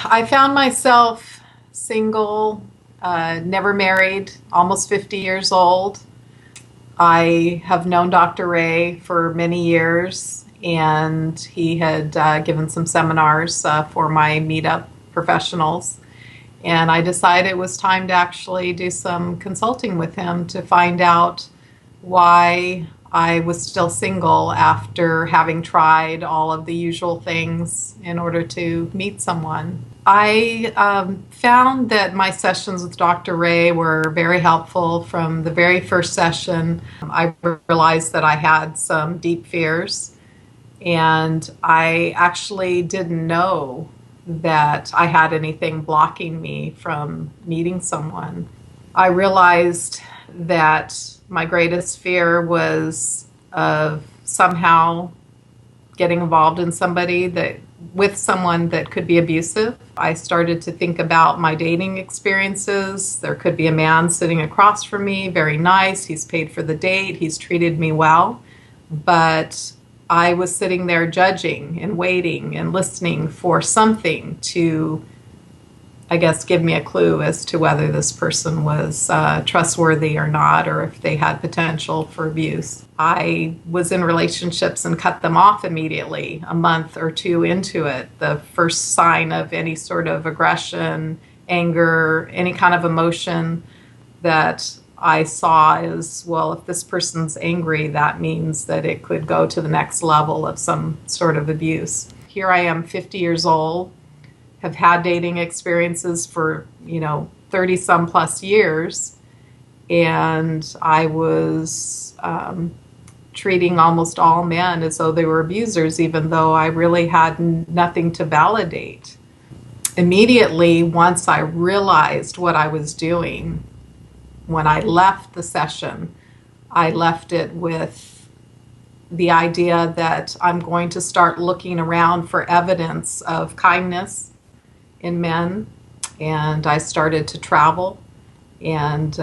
I found myself single, never married, almost 50 years old. I have known Dr. Ray for many years, and he had given some seminars for my meetup professionals. And I decided it was time to actually do some consulting with him to find out why I was still single after having tried all of the usual things in order to meet someone. I found that my sessions with Dr. Ray were very helpful from the very first session. I realized that I had some deep fears, and I actually didn't know that I had anything blocking me from meeting someone. I realized that my greatest fear was of somehow getting involved in with someone that could be abusive. I started to think about my dating experiences. There could be a man sitting across from me, very nice. He's paid for the date. He's treated me well. But I was sitting there judging and waiting and listening for something to, I guess, give me a clue as to whether this person was trustworthy or not, or if they had potential for abuse. I was in relationships and cut them off immediately, a month or two into it. The first sign of any sort of aggression, anger, any kind of emotion that I saw is, well, if this person's angry, that means that it could go to the next level of some sort of abuse. Here I am, 50 years old, have had dating experiences for, 30 some plus years. And I was treating almost all men as though they were abusers, even though I really had nothing to validate. Immediately, once I realized what I was doing, when I left the session, I left it with the idea that I'm going to start looking around for evidence of kindness in men. And I started to travel. And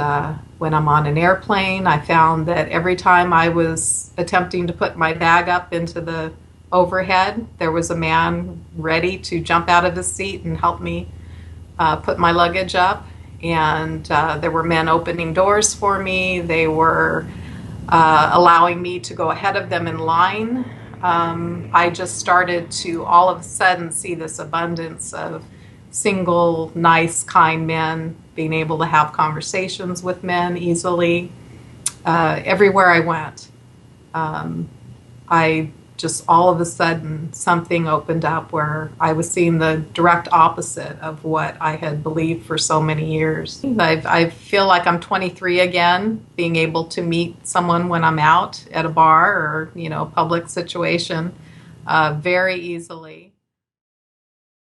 when I'm on an airplane, I found that every time I was attempting to put my bag up into the overhead, there was a man ready to jump out of his seat and help me put my luggage up. And there were men opening doors for me. They were allowing me to go ahead of them in line. I just started to all of a sudden see this abundance of single, nice, kind men, being able to have conversations with men easily. Everywhere I went, I just all of a sudden something opened up where I was seeing the direct opposite of what I had believed for so many years. I feel like I'm 23 again, being able to meet someone when I'm out at a bar or, public situation very easily.